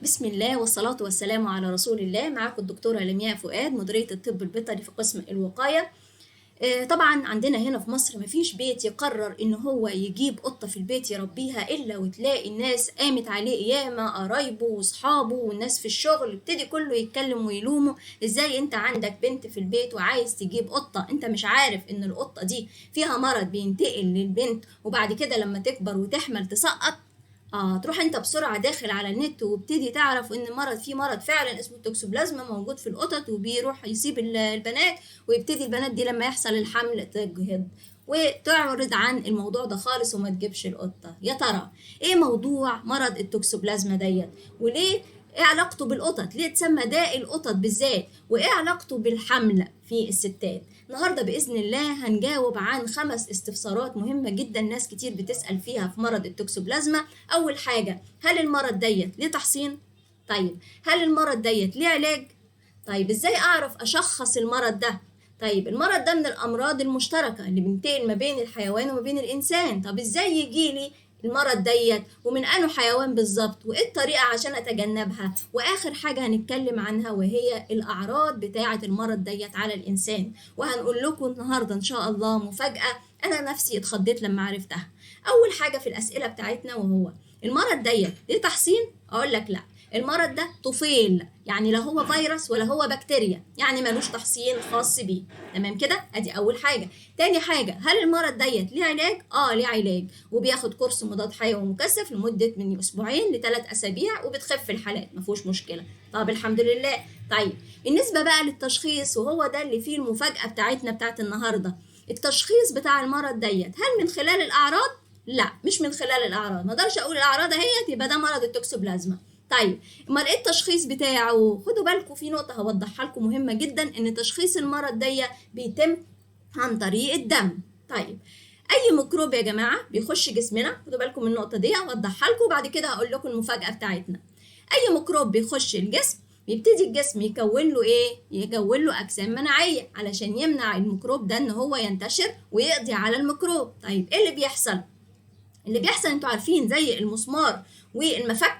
بسم الله والصلاة والسلام على رسول الله. معاكم الدكتورة لمياء فؤاد، مديرية الطب البيطري في قسم الوقاية. طبعا عندنا هنا في مصر مفيش بيت يقرر ان هو يجيب قطة في البيت يربيها الا وتلاقي الناس قامت عليه ياما، قرايبه واصحابه والناس في الشغل ابتدي كله يتكلم ويلومه. ازاي انت عندك بنت في البيت وعايز تجيب قطة؟ انت مش عارف ان القطة دي فيها مرض بينتقل للبنت وبعد كده لما تكبر وتحمل تسقط؟ تروح انت بسرعة داخل على النت وابتدي تعرف ان في مرض فعلا اسمه التوكسوبلازما موجود في القطط وبيروح يصيب البنات، ويبتدي البنات دي لما يحصل الحمل تجهض وتعرض عن الموضوع ده خالص وما تجيبش القطة. يا ترى ايه موضوع مرض التوكسوبلازما ديت؟ وليه؟ ايه علاقته بالقطط؟ ليه اتسمى داء القطط بالذات؟ وايه علاقته بالحمل في الستات؟ النهارده باذن الله هنجاوب عن 5 استفسارات مهمه جدا ناس كتير بتسال فيها في مرض التوكسوبلازما. اول حاجه، هل المرض ديت ليه تحصين؟ طيب، هل المرض ديت ليه علاج؟ طيب، ازاي اعرف اشخص المرض ده؟ طيب، المرض ده من الامراض المشتركه اللي بينتقل ما بين الحيوان وما بين الانسان. طب ازاي يجيلي المرض ديت ومن انه حيوان بالظبط وايه الطريقه عشان اتجنبها؟ واخر حاجه هنتكلم عنها وهي الاعراض بتاعه المرض ديت على الانسان. وهنقول لكم النهارده ان شاء الله مفاجاه انا نفسي اتخضيت لما عرفتها. اول حاجه في الاسئله بتاعتنا وهو المرض ديت ليه تحصين؟ اقول لك لا، المرض ده طفيل، يعني لا هو فيروس ولا هو بكتيريا، يعني ملوش تحصين خاص بيه. تمام كده؟ ادي اول حاجه. تاني حاجه، هل المرض ديت ليه علاج؟ ليه علاج، وبياخد كورس مضاد حيوي مكثف لمده من اسبوعين ل3 اسابيع وبتخف الحالات، مفيهوش مشكله. طب الحمد لله. طيب، بالنسبه بقى للتشخيص وهو ده اللي فيه المفاجاه بتاعتنا بتاعت النهارده. التشخيص بتاع المرض ديت هل من خلال الاعراض؟ لا، مش من خلال الاعراض. ما اقدرش اقول الاعراض اهيت يبقى ده مرض التوكسوبلازما. طيب، امال ايه التشخيص بتاعه؟ خدوا بالكم في نقطه هوضحها لكم مهمه جدا، ان تشخيص المرض ده بيتم عن طريق الدم. طيب، اي ميكروب يا جماعه بيخش جسمنا، خدوا بالكم من النقطه دي هوضحها لكم وبعد كده هقول لكم المفاجاه بتاعتنا. اي ميكروب بيخش الجسم بيبتدي الجسم يكون له ايه؟ يكون له اجسام مناعيه علشان يمنع الميكروب ده ان هو ينتشر ويقضي على الميكروب. طيب، ايه اللي بيحصل؟ اللي بيحصل انتوا عارفين زي المسمار والمفك،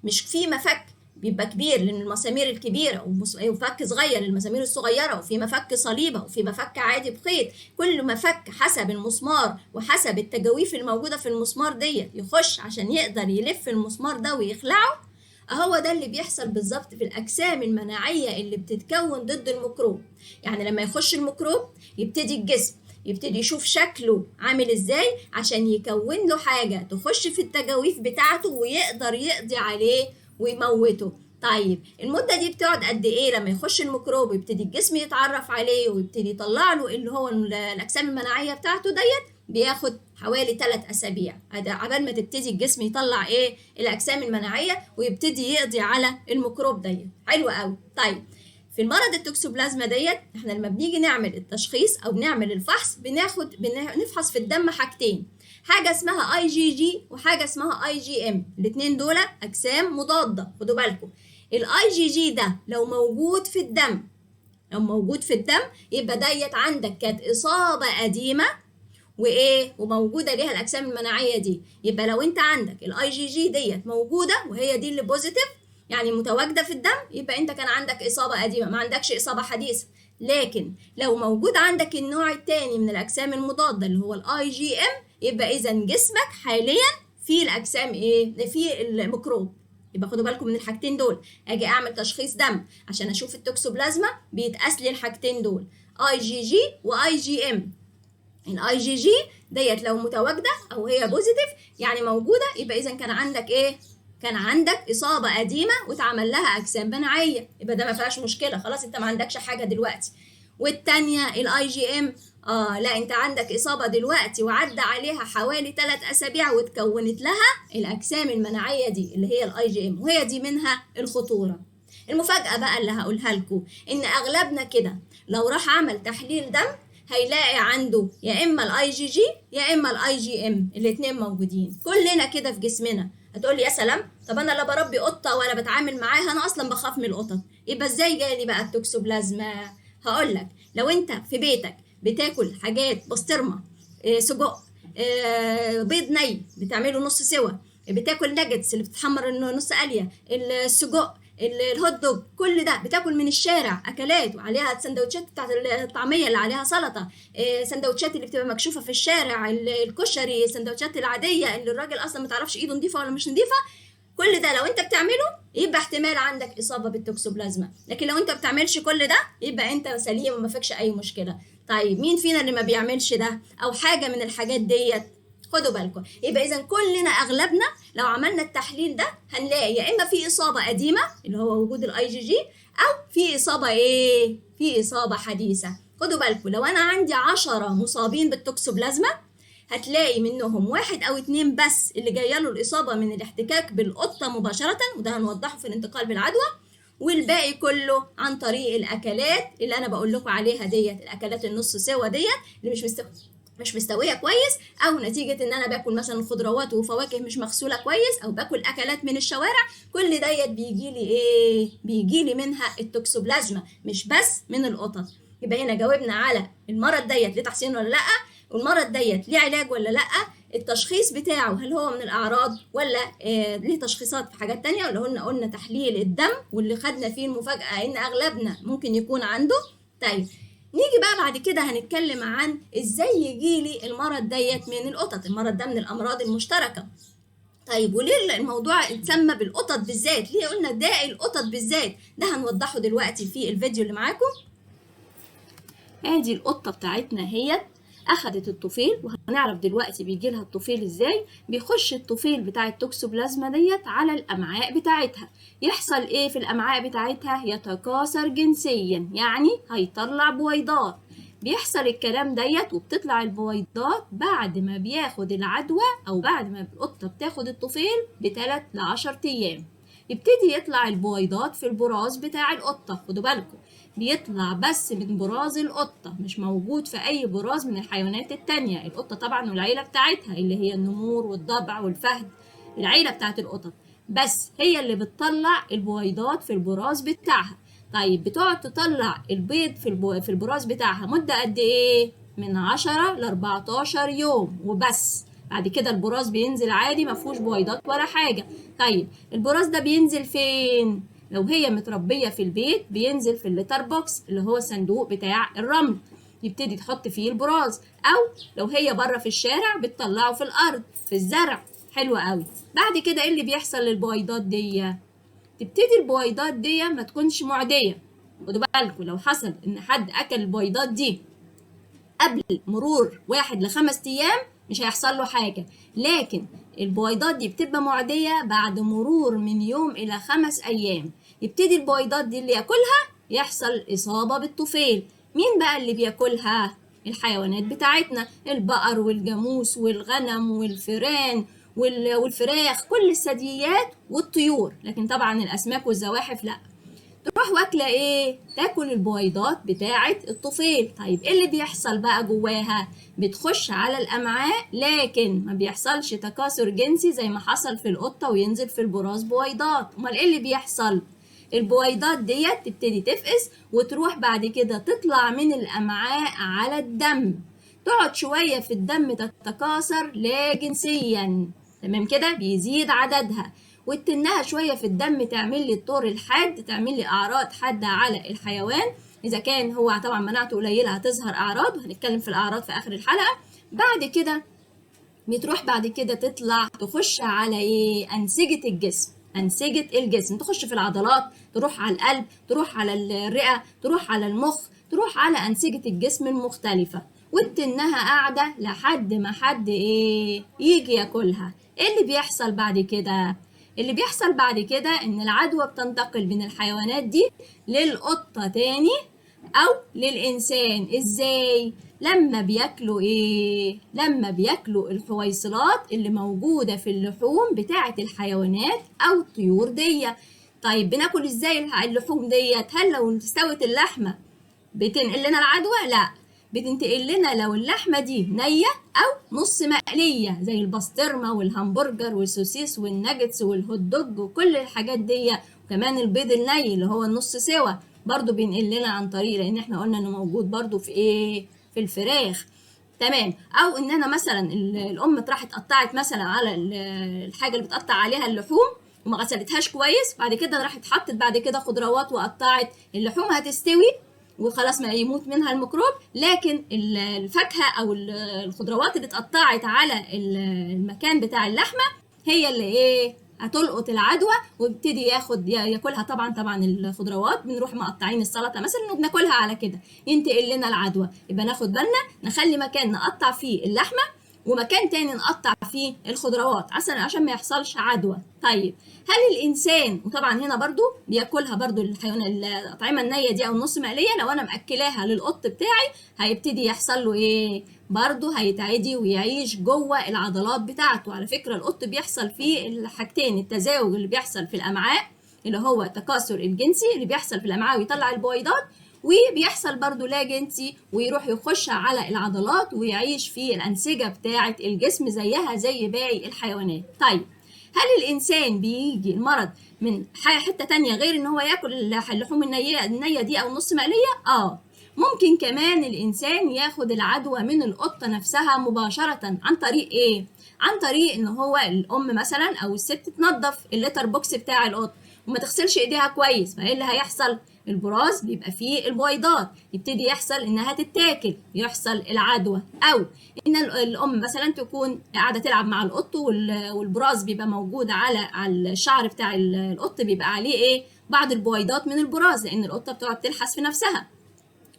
مش في مفك بيبقى كبير للمسامير الكبيره ومفك صغير للمسامير الصغيره، وفي مفك صليبه وفي مفك عادي بخيط. كل مفك حسب المسمار وحسب التجاويف الموجوده في المسمار ديت يخش عشان يقدر يلف المسمار ده ويخلعه. هو ده اللي بيحصل بالظبط في الاجسام المناعيه اللي بتتكون ضد الميكروب. يعني لما يخش الميكروب يبتدي الجسم يبتدي يشوف شكله عامل ازاي عشان يكون له حاجة تخش في التجاويف بتاعته ويقدر يقضي عليه ويموته. طيب، المدة دي بتقعد قد ايه؟ لما يخش الميكروب يبتدي الجسم يتعرف عليه ويبتدي يطلع له اللي هو الأجسام المناعية بتاعته ديت، بياخد حوالي 3 أسابيع عبال ما تبتدي الجسم يطلع ايه؟ الأجسام المناعية ويبتدي يقضي على الميكروب ديت. حلو قوي. طيب، في المرض التوكسوبلازما ديت احنا لما بنيجي نعمل التشخيص او نعمل الفحص بنفحص في الدم حاجتين، حاجه اسمها اي جي جي وحاجه اسمها اي جي ام. الاثنين دول اجسام مضاده. خدوا بالكم، الاي جي جي ده لو موجود في الدم، يبقى ديت عندك كانت اصابه قديمه وايه وموجوده ليها الاجسام المناعيه دي. يبقى لو انت عندك الاي جي جي ديت موجوده وهي دي اللي بوزيتيف، يعني متواجده في الدم، يبقى انت كان عندك اصابه قديمه، ما عندكش اصابه حديثه. لكن لو موجود عندك النوع الثاني من الاجسام المضاده اللي هو الاي جي ام، يبقى اذا جسمك حاليا في الاجسام ايه؟ في الميكروب. يبقى خدوا بالكم من الحاجتين دول. اجي اعمل تشخيص دم عشان اشوف التوكسوبلازما بيتقاس لي الحاجتين دول، اي جي جي واي جي ام. الاي جي جي ديت لو متواجده او هي بوزيتيف يعني موجوده، يبقى اذا كان عندك ايه؟ كان عندك اصابه قديمه واتعمل لها اجسام مناعيه، يبقى ده ما فيهاش مشكله، خلاص انت ما عندكش حاجه دلوقتي. والتانيه الاي جي ام، لا انت عندك اصابه دلوقتي وعدى عليها حوالي 3 اسابيع وتكونت لها الاجسام المناعيه دي اللي هي الاي جي ام، وهي دي منها الخطوره. المفاجاه بقى اللي هقولها لكم ان اغلبنا كده لو راح عمل تحليل دم هيلاقي عنده يا اما الاي جي جي يا اما الاي جي ام، الاثنين موجودين كلنا كده في جسمنا. هتقولي يا سلام، طب انا لا بربي قطه ولا بتعامل معاها، انا اصلا بخاف من القطط، يبقى ازاي جالي بقى التوكسوبلازما؟ هقول لك، لو انت في بيتك بتاكل حاجات بسطرمه، سجق، بيض ني بتعمله نص سوا، بتاكل ناجتس اللي بتتحمر انه نص قليه، السجق، الهوت دوج، كل ده بتاكل من الشارع اكلات وعليها سندوتشات بتاعت الطعميه اللي عليها سلطه، سندوتشات اللي بتبقى مكشوفه في الشارع، الكشري، السندوتشات العاديه اللي الراجل اصلا ما تعرفش ايده نظيفه ولا مش نظيفه. كل ده لو انت بتعمله يبقى احتمال عندك اصابه بالتوكسوبلازما، لكن لو انت بتعملش كل ده يبقى انت سليم وما فيكش اي مشكله. طيب مين فينا اللي ما بيعملش ده او حاجه من الحاجات ديت؟ خدوا بالكم، يبقى اذا كلنا اغلبنا لو عملنا التحليل ده هنلاقي يا اما في اصابه قديمه اللي هو وجود الاي جي جي، او في اصابه ايه؟ في اصابه حديثه. خدوا بالكم، لو انا عندي 10 مصابين بالتوكسوبلازما هتلاقي منهم 1 أو 2 بس اللي جايه له الاصابه من الاحتكاك بالقطه مباشره، وده هنوضحه في الانتقال بالعدوى، والباقي كله عن طريق الاكلات اللي انا بقول لكم عليها ديت، الاكلات النص سوا ديت اللي مش مستويه كويس، او نتيجه ان انا باكل مثلا خضروات وفواكه مش مغسوله كويس، او باكل اكلات من الشوارع. كل ديت بيجي لي ايه؟ بيجي لي منها التوكسوبلازما، مش بس من القطط. يبقى هنا جاوبنا على المرض ديت ليه تحسين ولا لا، والمرض ديت ليه علاج ولا لا، التشخيص بتاعه هل هو من الاعراض ولا ليه تشخيصات في حاجات تانية، ولا قلنا تحليل الدم واللي خدنا فيه المفاجاه ان اغلبنا ممكن يكون عنده. طيب نيجي بقى بعد كده هنتكلم عن ازاي يجيلي المرض ديت من القطط. المرض ده من الامراض المشتركه. طيب وليه الموضوع اتسمى بالقطط بالذات؟ ليه قلنا داء القطط بالذات؟ ده هنوضحه دلوقتي في الفيديو اللي معاكم. ادي القطه بتاعتنا هي اخدت الطفيل، وهنعرف دلوقتي بيجي لها الطفيل ازاي. بيخش الطفيل بتاع التوكسوبلازما ديت على الامعاء بتاعتها. يحصل ايه في الامعاء بتاعتها؟ يتكاثر جنسيا، يعني هيطلع بويضات. بيحصل الكلام ديت، وبتطلع البويضات بعد ما بياخد العدوى او بعد ما القطه بتاخد الطفيل ب3 ل10 ايام. يبتدي يطلع البويضات في البراز بتاع القطه. خدوا بالكم، بيطلع بس من براز القطة، مش موجود في أي براز من الحيوانات التانية. القطة طبعا والعيلة بتاعتها اللي هي النمور والضبع والفهد، العيلة بتاعت القطط، بس هي اللي بتطلع البويضات في البراز بتاعها. طيب بتقعد تطلع البيض في البراز بتاعها مدة قد إيه؟ من 10 ل 14 يوم وبس. بعد كده البراز بينزل عادي، مفهوش بويضات ولا حاجة. طيب البراز ده بينزل فين؟ لو هي متربية في البيت بينزل في الليتر بوكس اللي هو الصندوق بتاع الرمل، يبتدي تحط فيه البراز. أو لو هي بره في الشارع بتطلعه في الأرض في الزرع. حلو قوي. بعد كده إيه اللي بيحصل للبويضات دي؟ تبتدي البويضات دي ما تكونش معدية. خدوا بالكم، لو حصل إن حد أكل البويضات دي قبل مرور 1 ل5 أيام مش هيحصل له حاجة، لكن البويضات دي بتبقى معدية بعد مرور من يوم إلى 5 أيام. يبتدي البويضات دي اللي ياكلها يحصل إصابة بالطفيل. مين بقى اللي بياكلها؟ الحيوانات بتاعتنا، البقر والجاموس والغنم والفئران والفراخ، كل الثدييات والطيور، لكن طبعا الأسماك والزواحف لأ. تروح واكله ايه؟ تاكل البويضات بتاعه الطفيل. طيب ايه اللي بيحصل بقى جواها؟ بتخش على الامعاء، لكن ما بيحصلش تكاثر جنسي زي ما حصل في القطه وينزل في البراز بويضات. امال ايه اللي بيحصل؟ البويضات ديت تبتدي تفقس وتروح بعد كده تطلع من الامعاء على الدم، تقعد شويه في الدم تتكاثر لا جنسيا. تمام كده؟ بيزيد عددها، وتنها شويه في الدم تعمل لي الطور الحاد، تعمل لي اعراض حاده على الحيوان. اذا كان هو طبعا مناعته قليله هتظهر اعراض، وهنتكلم في الاعراض في اخر الحلقه. بعد كده بتروح بعد كده تطلع تخش على ايه؟ انسجه الجسم. انسجه الجسم تخش في العضلات، تروح على القلب، تروح على الرئه، تروح على المخ، تروح على انسجه الجسم المختلفه، وتنها قاعده لحد ما حد ايه؟ يجي ياكلها. ايه اللي بيحصل بعد كده؟ اللي بيحصل بعد كده ان العدوى بتنتقل من الحيوانات دي للقطة تاني او للانسان. ازاي؟ لما بياكلوا ايه؟ لما بياكلوا الحويصلات اللي موجودة في اللحوم بتاعة الحيوانات او الطيور دي. طيب بناكل ازاي اللحوم ديت؟ هل لو استوت اللحمة بتنقل لنا العدوى؟ لا، بتنتقل لنا لو اللحمة دي نية أو نص مقلية، زي البسطرمة والهمبرجر والسوسيس والناجتس والهوت دوج وكل الحاجات دي. وكمان البيض الني اللي هو النص سوا برضو بينقل لنا عن طريق، لأن احنا قلنا إنه موجود برضو في إيه؟ في الفراخ. تمام. او ان انا مثلا الام راحت قطعت مثلا على الحاجه اللي بتقطع عليها اللحوم وما غسلتهاش كويس، بعد كده راحت حطت بعد كده خضروات وقطعت اللحوم، هتستوي وخلاص ما يموت منها الميكروب، لكن الفاكهه او الخضروات اللي اتقطعت على المكان بتاع اللحمه هي اللي ايه هتلقط العدوى ويبتدي ياكلها. طبعا الخضروات بنروح مقطعين السلطه مثلا وبناكلها على كده ينتقل لنا العدوى. يبقى ناخد بالنا نخلي مكان نقطع فيه اللحمه ومكان تاني نقطع فيه الخضروات عشان ما يحصلش عدوى. طيب هل الانسان، وطبعا هنا برضو بياكلها برضو الحيوان الاطعمه النيه دي او النص مقليه، لو انا ماكلاها للقط بتاعي هيبتدي يحصل له ايه؟ برضو هيتعدي ويعيش جوه العضلات بتاعته. على فكره القط بيحصل فيه الحاجتين، التزاوج اللي بيحصل في الامعاء اللي هو التكاثر الجنسي اللي بيحصل في الامعاء ويطلع البويضات، وبيحصل برضو لا جنسي ويروح يخش على العضلات ويعيش في الأنسجة بتاعة الجسم زيها زي باقي الحيوانات. طيب هل الإنسان بيجي المرض من حتة تانية غير إن هو ياكل اللحوم النية دي أو نص مقلية؟ ممكن كمان الإنسان ياخد العدوى من القطة نفسها مباشرة. عن طريق إيه؟ عن طريق إن هو الأم مثلا أو الست تنظف الليتر بوكس بتاع القط وما تغسلش إيديها كويس، فإيه اللي هيحصل؟ البراز بيبقى فيه البويضات، يبتدي يحصل انها تتاكل، يحصل العدوى. او ان الام مثلا تكون قاعده تلعب مع القط والبراز بيبقى موجود على الشعر بتاع القط، بيبقى عليه ايه؟ بعض البويضات من البراز، لان القطه بتقعد تلحس في نفسها،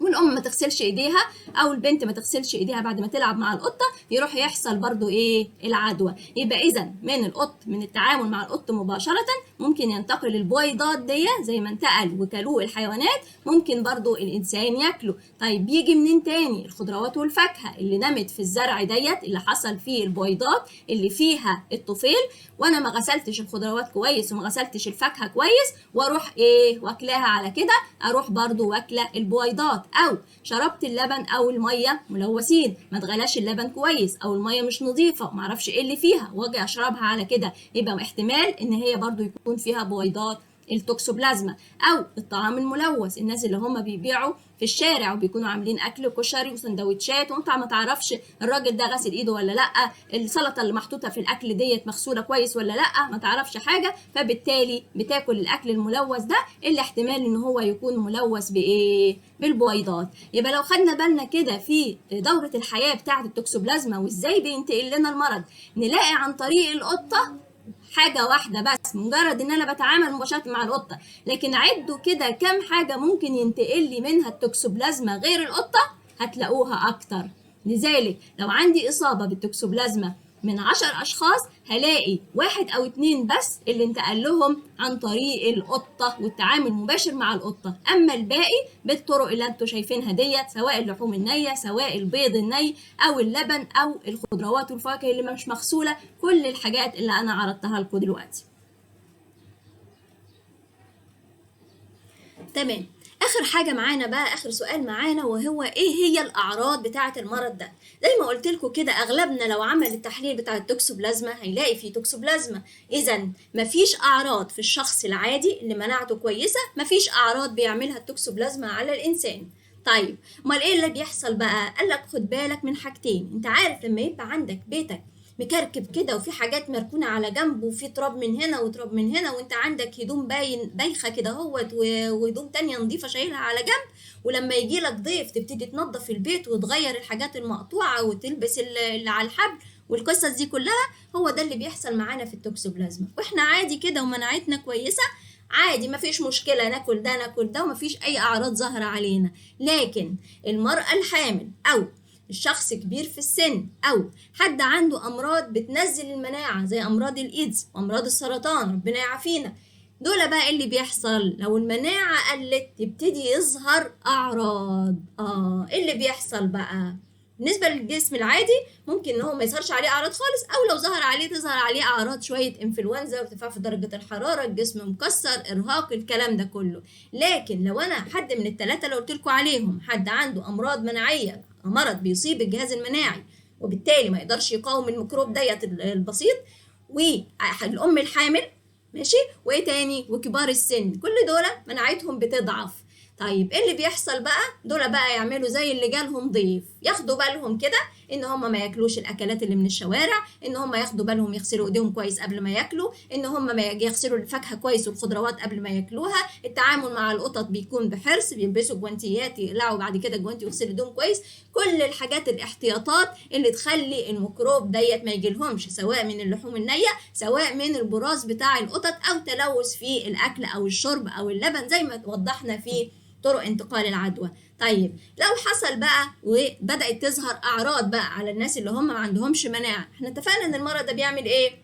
والام ما تغسلش ايديها او البنت ما تغسلش ايديها بعد ما تلعب مع القطه، يروح يحصل برضو ايه؟ العدوى. يبقى اذا من القط، من التعامل مع القط مباشره ممكن ينتقل البويضات دي زي ما انتقل وكلوه الحيوانات، ممكن برضو الانسان ياكله. طيب بيجي منين تاني؟ الخضروات والفاكهه اللي نمت في الزرع ديت اللي حصل فيه البويضات اللي فيها الطفيل، وانا ما غسلتش الخضروات كويس وما غسلتش الفاكهه كويس واروح ايه؟ واكلاها على كده، اروح برضو واكله البويضات. او شربت اللبن او الميه ملوثين، ما اتغلاش اللبن كويس او الميه مش نظيفه ما اعرفش ايه اللي فيها واجي اشربها على كده، يبقى احتمال ان هي برضو يكون فيها بويضات التوكسوبلازما. او الطعام الملوث، الناس اللي هم بيبيعوا في الشارع وبيكونوا عاملين اكل كشري وسندوتشات وانت ما تعرفش الراجل ده غسل ايده ولا لا، السلطه اللي محطوطه في الاكل ديت مغسوله كويس ولا لا، ما تعرفش حاجه، فبالتالي بتاكل الاكل الملوث ده اللي احتمال ان هو يكون ملوث بايه؟ بالبويضات. يبقى لو خدنا بالنا كده في دوره الحياه بتاعه التوكسوبلازما وازاي بينتقل لنا المرض، نلاقي عن طريق القطه حاجة واحدة بس، مجرد ان انا بتعامل مباشرة مع القطة، لكن عدوا كده كم حاجة ممكن ينتقل لي منها التوكسوبلازما غير القطة، هتلاقوها اكتر. لذلك لو عندي اصابة بالتوكسوبلازما من 10 اشخاص هلاقي 1 أو 2 بس اللي انتقل لهم عن طريق القطة والتعامل المباشر مع القطة، اما الباقي بالطرق اللي انتوا شايفينها ديت، سواء اللحوم النية سواء البيض الني او اللبن او الخضروات والفواكه اللي مش مغسولة، كل الحاجات اللي انا عرضتها لكم دلوقتي. تمام. اخر حاجه معانا بقى، اخر سؤال معانا، وهو ايه هي الاعراض بتاعه المرض ده؟ زي ما قلت لكم كده اغلبنا لو عمل التحليل بتاع التوكسوبلازما هيلاقي فيه توكسوبلازما. اذا مفيش اعراض في الشخص العادي اللي مناعته كويسه، مفيش اعراض بيعملها التوكسوبلازما على الانسان. طيب امال ايه اللي بيحصل بقى؟ قالك خد بالك من حاجتين. انت عارف لما يبقى عندك بيتك مكركب كده وفي حاجات مركونه على جنب وفي تراب من هنا وتراب من هنا، وانت عندك هدوم بايخه كده اهوت وهدوم تانية نظيفه شايلها على جنب، ولما يجي لك ضيف تبتدي تنظف البيت وتغير الحاجات المقطوعه وتلبس اللي على الحبل والقصص دي كلها، هو ده اللي بيحصل معانا في التوكسوبلازما. واحنا عادي كده ومناعتنا كويسه، عادي مفيش مشكله، ناكل ده ناكل ده ومفيش اي اعراض ظاهره علينا. لكن المراه الحامل او الشخص كبير في السن او حد عنده امراض بتنزل المناعه زي امراض الايدز وامراض السرطان، ربنا يعافينا، دول بقى اللي بيحصل لو المناعه قلت يبتدي يظهر اعراض. اللي بيحصل بقى بالنسبه للجسم العادي ممكن ان هو ما يظهرش عليه اعراض خالص، او لو ظهر عليه تظهر عليه اعراض شويه انفلونزا وارتفاع في درجه الحراره، الجسم مكسر، ارهاق، الكلام ده كله. لكن لو انا حد من الثلاثه اللي قلت لكم عليهم، حد عنده امراض مناعيه، مرض بيصيب الجهاز المناعي وبالتالي ما يقدرش يقاوم الميكروب ديت البسيط، والام الحامل، ماشي، وايه تاني، وكبار السن، كل دول مناعتهم بتضعف. طيب ايه اللي بيحصل بقى؟ دول بقى يعملوا زي اللي جالهم ضيف، ياخدوا بالهم كده ان هم ما ياكلوش الاكلات اللي من الشوارع، ان هم ياخدوا بالهم يغسلوا ايديهم كويس قبل ما ياكلوا، ان هم ما يغسلوا الفاكهه كويس والخضروات قبل ما ياكلوها، التعامل مع القطط بيكون بحرص، بيلبسوا جوانتيات يقلعوا بعد كده جوانتي ويغسلوا ايديهم كويس. كل الحاجات الاحتياطات اللي تخلي الميكروب ديت ما يجيلهمش، سواء من اللحوم النيه سواء من البراز بتاع القطط او تلوث في الاكل او الشرب او اللبن زي ما وضحنا في طرق انتقال العدوى. طيب لو حصل بقى وبدأت تظهر أعراض بقى على الناس اللي هم ما عندهمش مناعة، احنا اتفقنا ان المرض ده بيعمل ايه؟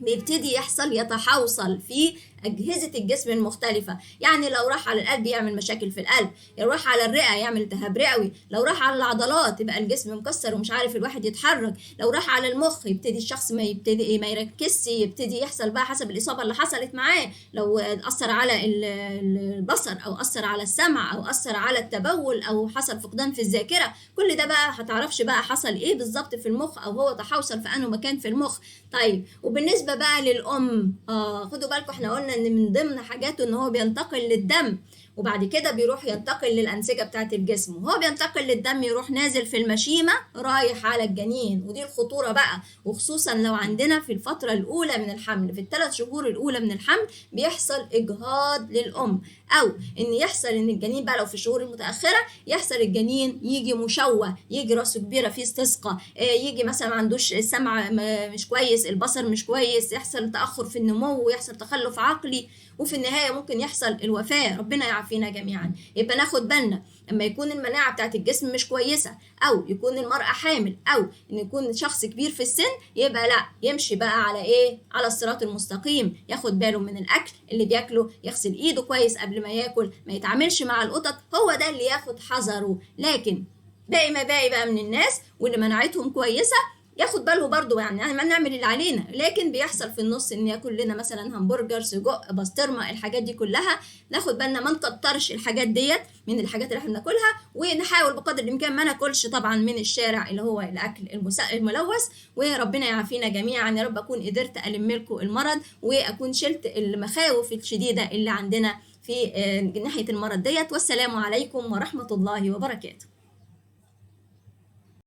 بيبتدي يحصل يتحوصل في أجهزة الجسم المختلفة. يعني لو راح على القلب يعمل مشاكل في القلب، لو راح على الرئة يعمل التهاب رئوي، لو راح على العضلات يبقى الجسم مكسر ومش عارف الواحد يتحرك، لو راح على المخ يبتدي الشخص ما يركزش، يبتدي يحصل بقى حسب الإصابة اللي حصلت معاه، لو أثر على البصر أو أثر على السمع أو أثر على التبول أو حصل فقدان في الذاكرة، كل ده بقى هتعرفش بقى حصل إيه بالظبط في المخ أو هو تحوصل في أنه مكان في المخ. طيب وبالنسبة بقى للأم، خدوا بالكم احنا قلنا ان من ضمن حاجاته ان هو بينتقل للدم وبعد كده بيروح ينتقل للأنسجة بتاعة الجسم، وهو بينتقل للدم يروح نازل في المشيمة رايح على الجنين، ودي الخطورة بقى، وخصوصا لو عندنا في الفترة الأولى من الحمل، في ال3 شهور الأولى من الحمل بيحصل إجهاض للأم، أو إن يحصل إن الجنين بقى لو في الشهور المتأخرة يحصل الجنين يجي مشوه، يجي راسه كبيرة فيه استسقاء، يجي مثلا ما عندوش السمع مش كويس، البصر مش كويس، يحصل تأخر في النمو ويحصل تخلف عقلي، وفي النهاية ممكن يحصل الوفاة، ربنا يعافينا جميعا. يبقى ناخد بالنا لما يكون المناعة بتاعت الجسم مش كويسة، أو يكون المرأة حامل، أو إن يكون شخص كبير في السن، يبقى لا يمشي بقى على إيه؟ على الصراط المستقيم، ياخد باله من الأكل اللي بياكله، يغسل إيده كويس قبل ما ياكل، ما يتعاملش مع القطط، هو ده اللي ياخد حذره. لكن باقي ما باقي بقى من الناس واللي مناعتهم كويسة ياخد باله برضو، يعني ما نعمل اللي علينا، لكن بيحصل في النص ان ياكل لنا مثلا همبرجر، سجق، بسطرمه، الحاجات دي كلها ناخد بالنا ما نكترش الحاجات ديت من الحاجات اللي احنا بناكلها، ونحاول بقدر الامكان ما ناكلش طبعا من الشارع اللي هو الاكل الملوث. وربنا يعافينا جميعا يا رب. اكون قدرت الم لكم المرض واكون شلت المخاوف الشديده اللي عندنا في ناحيه المرض ديت. والسلام عليكم ورحمه الله وبركاته.